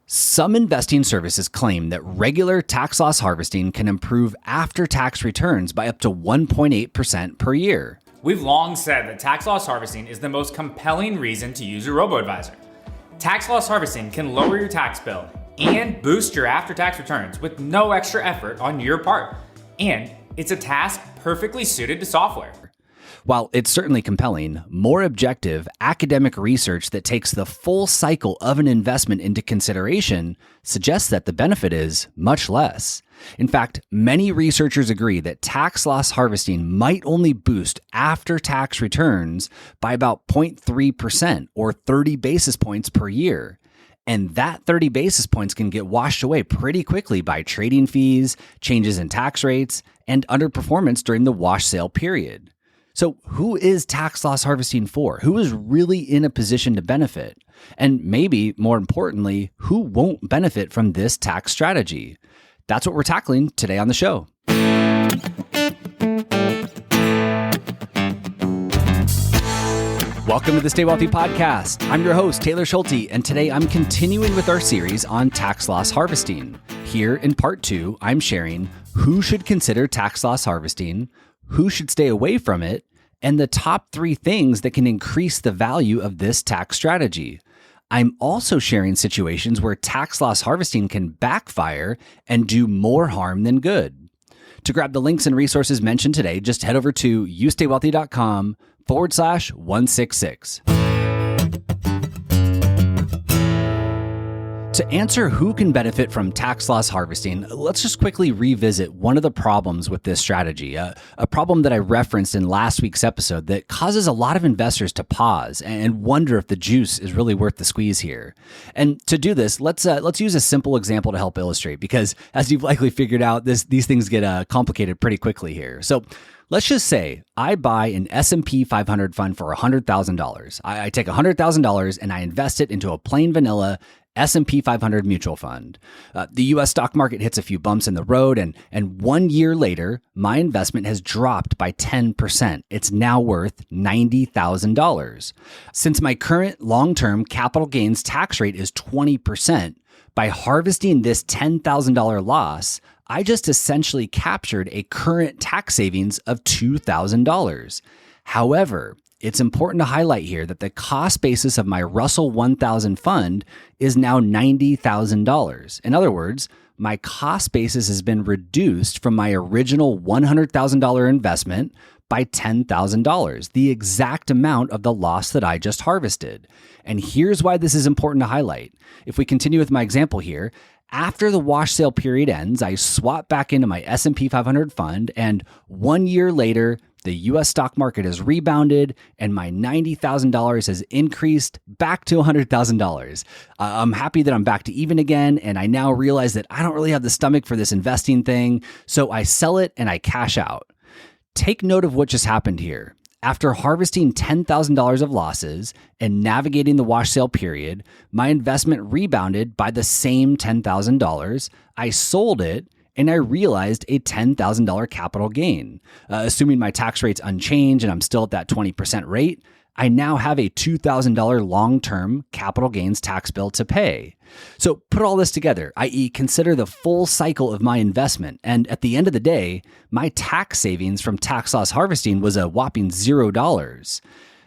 Some investing services claim that regular tax loss harvesting can improve after-tax returns by up to 1.8% per year. We've long said that tax loss harvesting is the most compelling reason to use a robo-advisor. Tax loss harvesting can lower your tax bill and boost your after-tax returns with no extra effort on your part. And it's a task perfectly suited to software. While it's certainly compelling, more objective academic research that takes the full cycle of an investment into consideration suggests that the benefit is much less. In fact, many researchers agree that tax loss harvesting might only boost after-tax returns by about 0.3% or 30 basis points per year. And that 30 basis points can get washed away pretty quickly by trading fees, changes in tax rates, and underperformance during the wash sale period. So who is tax loss harvesting for? Who is really in a position to benefit? And maybe more importantly, who won't benefit from this tax strategy? That's what we're tackling today on the show. Welcome to the Stay Wealthy Podcast. I'm your host, Taylor Schulte, and today I'm continuing with our series on tax loss harvesting. Here in part 2, I'm sharing who should consider tax loss harvesting, who should stay away from it, and the top 3 things that can increase the value of this tax strategy. I'm also sharing situations where tax loss harvesting can backfire and do more harm than good. To grab the links and resources mentioned today, just head over to youstaywealthy.com/166. To answer who can benefit from tax loss harvesting, let's just quickly revisit one of the problems with this strategy, a problem that I referenced in last week's episode that causes a lot of investors to pause and wonder if the juice is really worth the squeeze here. And to do this, let's use a simple example to help illustrate, because as you've likely figured out, these things get complicated pretty quickly here. So let's just say I buy an S&P 500 fund for $100,000. I take $100,000 and I invest it into a plain vanilla S&P 500 mutual fund. The U.S. stock market hits a few bumps in the road, and 1 year later, my investment has dropped by 10%. It's now worth $90,000. Since my current long-term capital gains tax rate is 20%, by harvesting this $10,000 loss, I just essentially captured a current tax savings of $2,000. However, it's important to highlight here that the cost basis of my Russell 1000 fund is now $90,000. In other words, my cost basis has been reduced from my original $100,000 investment by $10,000, the exact amount of the loss that I just harvested. And here's why this is important to highlight. If we continue with my example here, after the wash sale period ends, I swap back into my S&P 500 fund, and 1 year later, the U.S. stock market has rebounded and my $90,000 has increased back to $100,000. I'm happy that I'm back to even again, and I now realize that I don't really have the stomach for this investing thing, so I sell it and I cash out. Take note of what just happened here. After harvesting $10,000 of losses and navigating the wash sale period, my investment rebounded by the same $10,000. I sold it, and I realized a $10,000 capital gain. Assuming my tax rate's unchanged and I'm still at that 20% rate, I now have a $2,000 long-term capital gains tax bill to pay. So put all this together, i.e. consider the full cycle of my investment. And at the end of the day, my tax savings from tax loss harvesting was a whopping $0.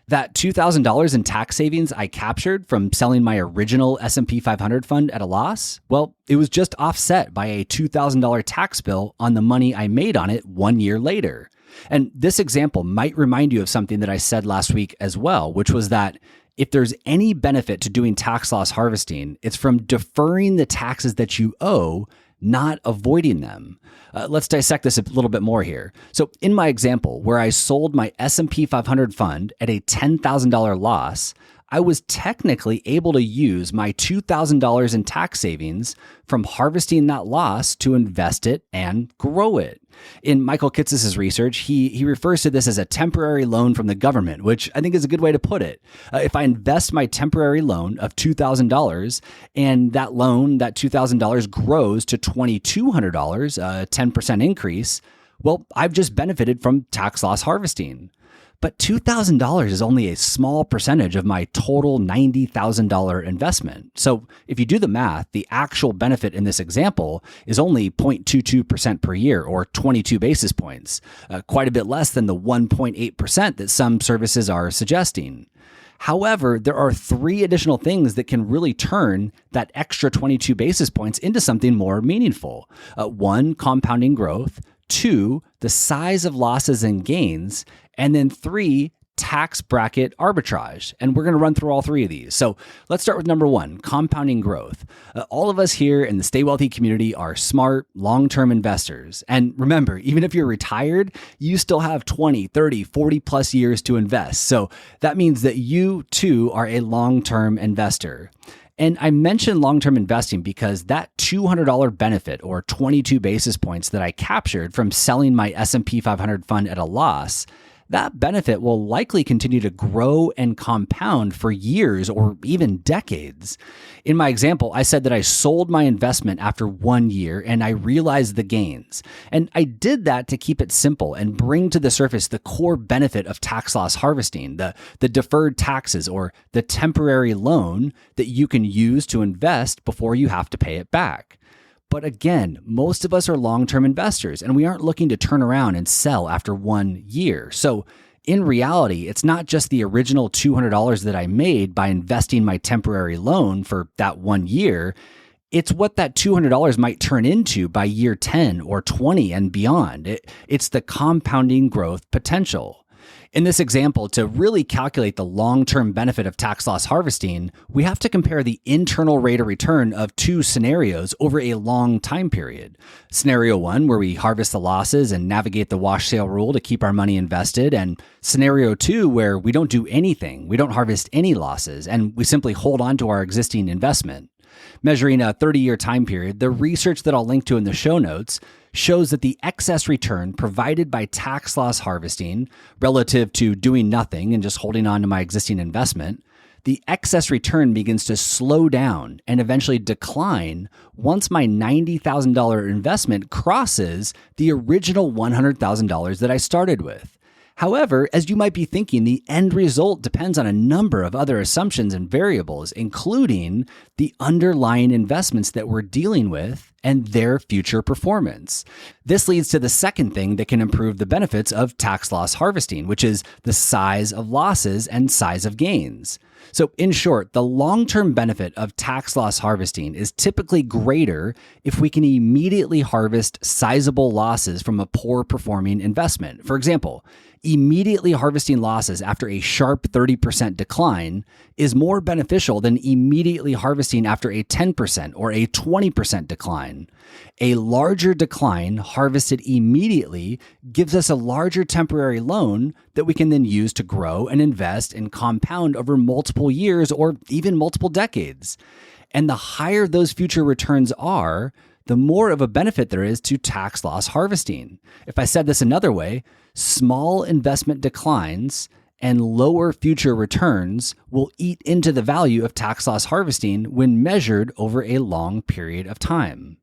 That $2,000 in tax savings I captured from selling my original S&P 500 fund at a loss, well, it was just offset by a $2,000 tax bill on the money I made on it 1 year later. And this example might remind you of something that I said last week as well, which was that if there's any benefit to doing tax loss harvesting, it's from deferring the taxes that you owe, not avoiding them. Let's dissect this a little bit more here. So in my example, where I sold my S&P 500 fund at a $10,000 loss, I was technically able to use my $2,000 in tax savings from harvesting that loss to invest it and grow it. In Michael Kitces' research, he refers to this as a temporary loan from the government, which I think is a good way to put it. If I invest my temporary loan of $2,000 and that loan, that $2,000 grows to $2,200, a 10% increase, well, I've just benefited from tax loss harvesting. But $2,000 is only a small percentage of my total $90,000 investment. So if you do the math, the actual benefit in this example is only 0.22% per year, or 22 basis points, quite a bit less than the 1.8% that some services are suggesting. However, there are three additional things that can really turn that extra 22 basis points into something more meaningful. One, compounding growth. Two, the size of losses and gains. And then three, tax bracket arbitrage. And we're going to run through all three of these. So let's start with number one, compounding growth. All of us here in the Stay Wealthy community are smart, long-term investors. And remember, even if you're retired, you still have 20, 30, 40 plus years to invest. So that means that you too are a long-term investor. And I mentioned long-term investing because that $200 benefit, or 22 basis points, that I captured from selling my S&P 500 fund at a loss, that benefit will likely continue to grow and compound for years or even decades. In my example, I said that I sold my investment after 1 year and I realized the gains. And I did that to keep it simple and bring to the surface the core benefit of tax loss harvesting, the deferred taxes, or the temporary loan that you can use to invest before you have to pay it back. But again, most of us are long-term investors and we aren't looking to turn around and sell after 1 year. So in reality, it's not just the original $200 that I made by investing my temporary loan for that 1 year. It's what that $200 might turn into by year 10 or 20 and beyond. It's the compounding growth potential. In this example, to really calculate the long-term benefit of tax loss harvesting, we have to compare the internal rate of return of two scenarios over a long time period. Scenario one, where we harvest the losses and navigate the wash sale rule to keep our money invested, and scenario two, where we don't do anything, we don't harvest any losses, and we simply hold on to our existing investment. Measuring a 30-year time period, the research that I'll link to in the show notes shows that the excess return provided by tax loss harvesting relative to doing nothing and just holding on to my existing investment, the excess return begins to slow down and eventually decline once my $90,000 investment crosses the original $100,000 that I started with. However, as you might be thinking, the end result depends on a number of other assumptions and variables, including the underlying investments that we're dealing with and their future performance. This leads to the second thing that can improve the benefits of tax loss harvesting, which is the size of losses and size of gains. So in short, the long-term benefit of tax loss harvesting is typically greater if we can immediately harvest sizable losses from a poor performing investment. For example, immediately harvesting losses after a sharp 30% decline is more beneficial than immediately harvesting after a 10% or a 20% decline. A larger decline harvested immediately gives us a larger temporary loan that we can then use to grow and invest and compound over multiple years or even multiple decades. And the higher those future returns are, the more of a benefit there is to tax loss harvesting. If I said this another way, small investment declines and lower future returns will eat into the value of tax loss harvesting when measured over a long period of time.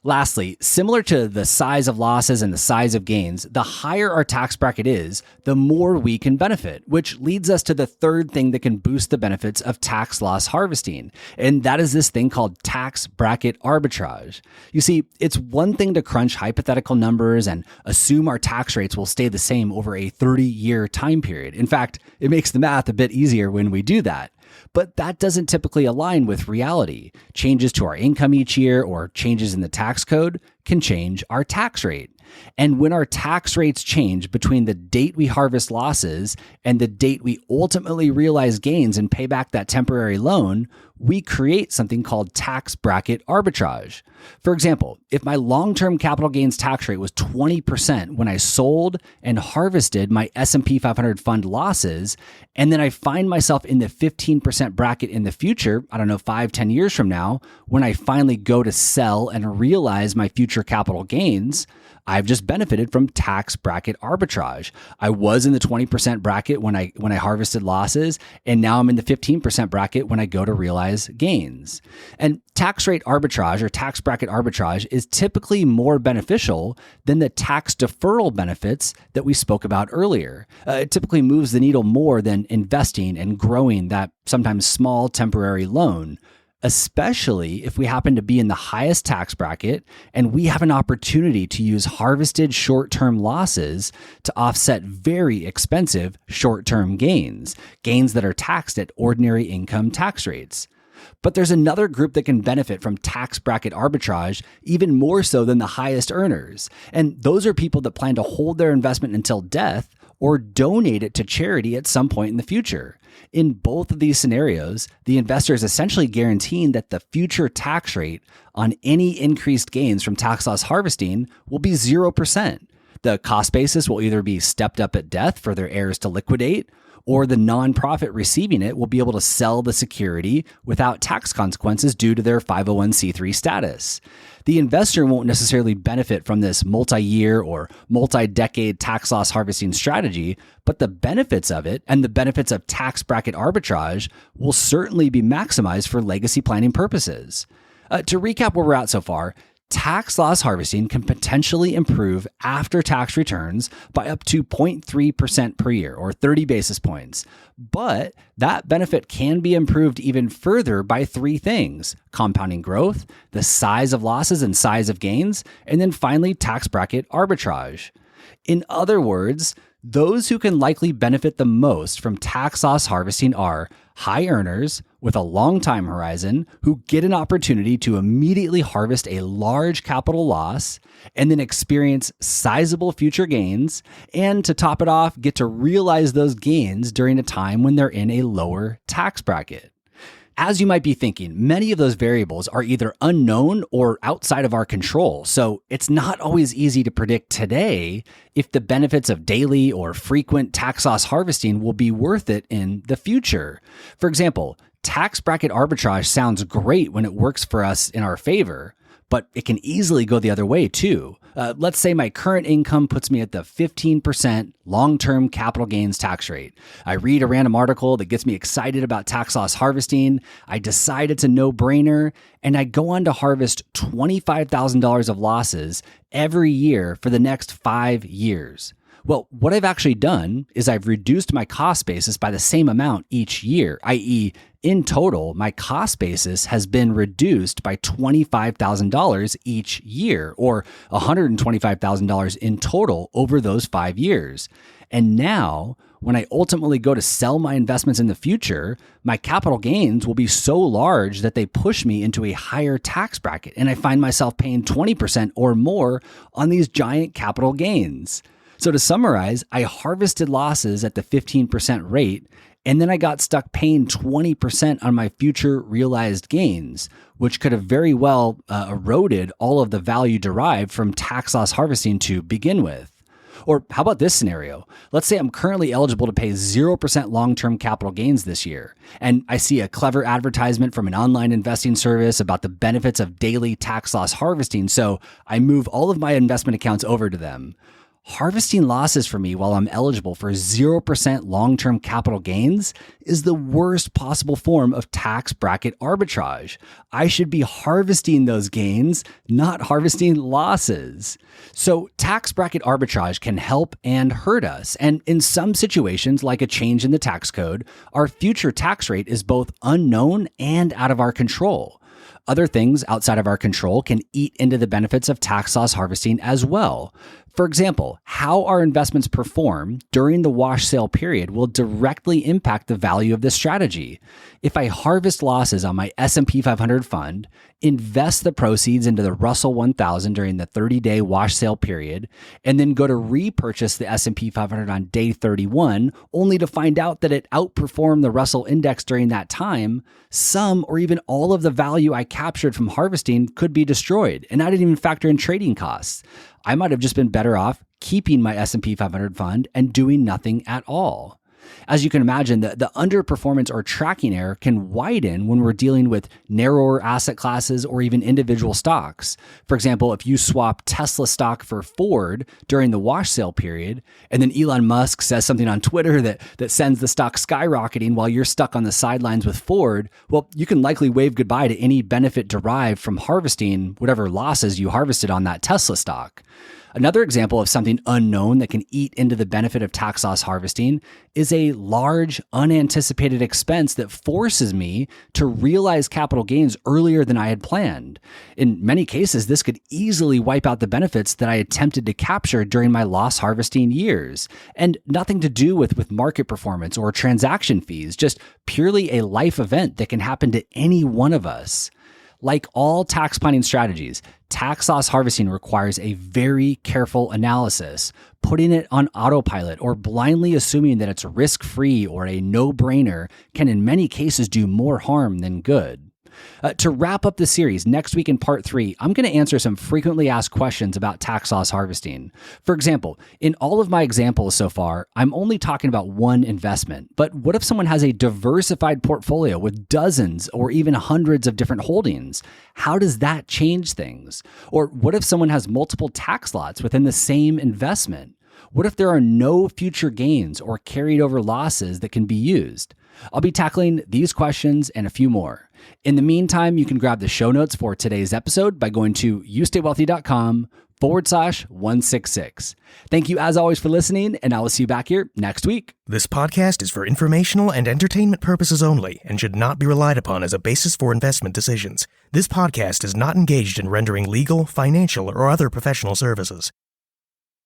Lastly, similar to the size of losses and the size of gains, the higher our tax bracket is, the more we can benefit, which leads us to the third thing that can boost the benefits of tax loss harvesting. And that is this thing called tax bracket arbitrage. You see, it's one thing to crunch hypothetical numbers and assume our tax rates will stay the same over a 30-year time period. In fact, it makes the math a bit easier when we do that. But that doesn't typically align with reality. Changes to our income each year or changes in the tax code can change our tax rate. And when our tax rates change between the date we harvest losses and the date we ultimately realize gains and pay back that temporary loan, we create something called tax bracket arbitrage. For example, if my long-term capital gains tax rate was 20% when I sold and harvested my S&P 500 fund losses, and then I find myself in the 15% bracket in the future, 5-10 years from now, when I finally go to sell and realize my future future capital gains, I've just benefited from tax bracket arbitrage. I was in the 20% bracket when I harvested losses, and now I'm in the 15% bracket when I go to realize gains. And tax rate arbitrage or tax bracket arbitrage is typically more beneficial than the tax deferral benefits that we spoke about earlier. It typically moves the needle more than investing and growing that sometimes small temporary loan, especially if we happen to be in the highest tax bracket and we have an opportunity to use harvested short-term losses to offset very expensive short-term gains that are taxed at ordinary income tax rates. But there's another group that can benefit from tax bracket arbitrage even more so than the highest earners. And those are people that plan to hold their investment until death or donate it to charity at some point in the future. In both of these scenarios, the investor is essentially guaranteeing that the future tax rate on any increased gains from tax loss harvesting will be 0%. The cost basis will either be stepped up at death for their heirs to liquidate, or the nonprofit receiving it will be able to sell the security without tax consequences due to their 501c3 status. The investor won't necessarily benefit from this multi-year or multi-decade tax loss harvesting strategy, but the benefits of it and the benefits of tax bracket arbitrage will certainly be maximized for legacy planning purposes. To recap where we're at so far, tax loss harvesting can potentially improve after-tax returns by up to 0.3% per year, or 30 basis points. But that benefit can be improved even further by three things: compounding growth, the size of losses and size of gains, and then finally tax bracket arbitrage. In other words, those who can likely benefit the most from tax loss harvesting are high earners with a long time horizon who get an opportunity to immediately harvest a large capital loss and then experience sizable future gains, and to top it off, get to realize those gains during a time when they're in a lower tax bracket. As you might be thinking, many of those variables are either unknown or outside of our control, so it's not always easy to predict today if the benefits of daily or frequent tax loss harvesting will be worth it in the future. For example, tax bracket arbitrage sounds great when it works for us in our favor, but it can easily go the other way too. Let's say my current income puts me at the 15% long-term capital gains tax rate. I read a random article that gets me excited about tax loss harvesting. I decide it's a no-brainer, and I go on to harvest $25,000 of losses every year for the next 5 years. Well, what I've actually done is I've reduced my cost basis by the same amount each year, i.e., in total, my cost basis has been reduced by $25,000 each year, or $125,000 in total over those 5 years. And now, when I ultimately go to sell my investments in the future, my capital gains will be so large that they push me into a higher tax bracket, and I find myself paying 20% or more on these giant capital gains. So to summarize, I harvested losses at the 15% rate, and then I got stuck paying 20% on my future realized gains, which could have very well eroded all of the value derived from tax loss harvesting to begin with. Or how about this scenario? Let's say I'm currently eligible to pay 0% long-term capital gains this year, and I see a clever advertisement from an online investing service about the benefits of daily tax loss harvesting, so I move all of my investment accounts over to them. Harvesting losses for me while I'm eligible for 0% long-term capital gains is the worst possible form of tax bracket arbitrage. I should be harvesting those gains, not harvesting losses. So tax bracket arbitrage can help and hurt us. And in some situations, like a change in the tax code, our future tax rate is both unknown and out of our control. Other things outside of our control can eat into the benefits of tax loss harvesting as well. For example, how our investments perform during the wash sale period will directly impact the value of this strategy. If I harvest losses on my S&P 500 fund, invest the proceeds into the Russell 1000 during the 30-day wash sale period, and then go to repurchase the S&P 500 on day 31, only to find out that it outperformed the Russell index during that time, some or even all of the value I captured from harvesting could be destroyed, and I didn't even factor in trading costs. I might have just been better off keeping my S&P 500 fund and doing nothing at all. As you can imagine, the underperformance or tracking error can widen when we're dealing with narrower asset classes or even individual stocks. For example, if you swap Tesla stock for Ford during the wash sale period, and then Elon Musk says something on Twitter that sends the stock skyrocketing while you're stuck on the sidelines with Ford, well, you can likely wave goodbye to any benefit derived from harvesting whatever losses you harvested on that Tesla stock. Another example of something unknown that can eat into the benefit of tax loss harvesting is a large, unanticipated expense that forces me to realize capital gains earlier than I had planned. In many cases, this could easily wipe out the benefits that I attempted to capture during my loss harvesting years, and nothing to do with market performance or transaction fees, just purely a life event that can happen to any one of us. Like all tax planning strategies, tax loss harvesting requires a very careful analysis. Putting it on autopilot or blindly assuming that it's risk-free or a no-brainer can in many cases do more harm than good. To wrap up the series, next week in part 3, I'm going to answer some frequently asked questions about tax loss harvesting. For example, in all of my examples so far, I'm only talking about one investment. But what if someone has a diversified portfolio with dozens or even hundreds of different holdings? How does that change things? Or what if someone has multiple tax lots within the same investment? What if there are no future gains or carried over losses that can be used? I'll be tackling these questions and a few more. In the meantime, you can grab the show notes for today's episode by going to youstaywealthy.com/166. Thank you as always for listening, and I will see you back here next week. This podcast is for informational and entertainment purposes only and should not be relied upon as a basis for investment decisions. This podcast is not engaged in rendering legal, financial, or other professional services.